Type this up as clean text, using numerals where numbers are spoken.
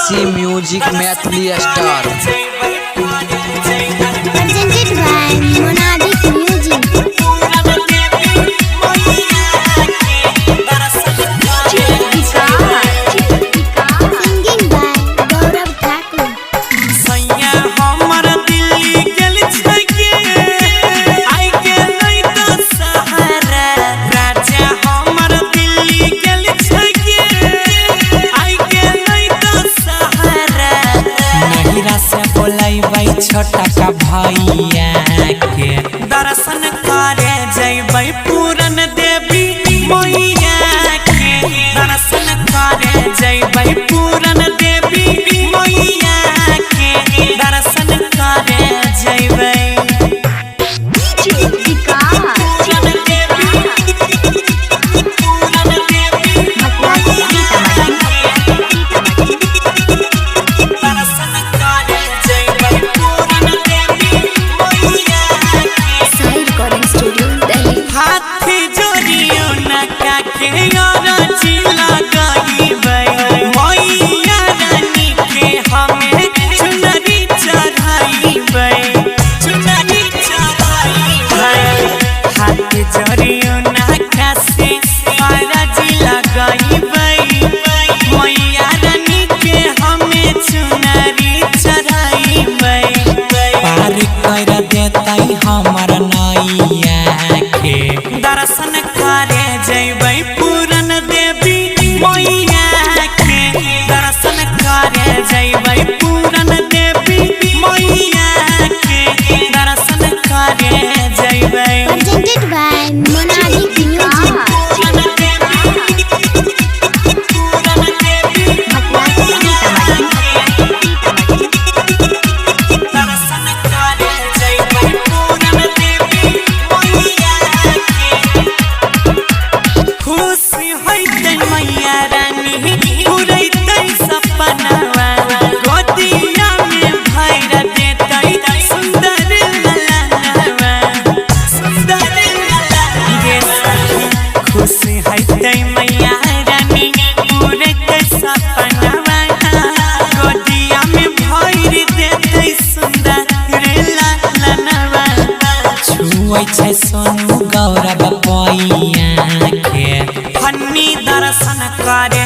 KC Music Mathli Star. Presented by Monadic Music. Singing by Gaurav Thakur. छोटा का भैया के दर्शन करे जैबै पूरन देवी मैया के दर्शन करे जैबै पूरन देवी मैया के दर्शन करे जैबै हमर नैया के दर्शन करे जैबै पूरन देवी मैया के दर्शन करे जैबै पूरन देवी मैया के दर्शन करे जैबै। Presented by Monadic Music. Sonu गौरव पैया के फन्नी दर्शन करे।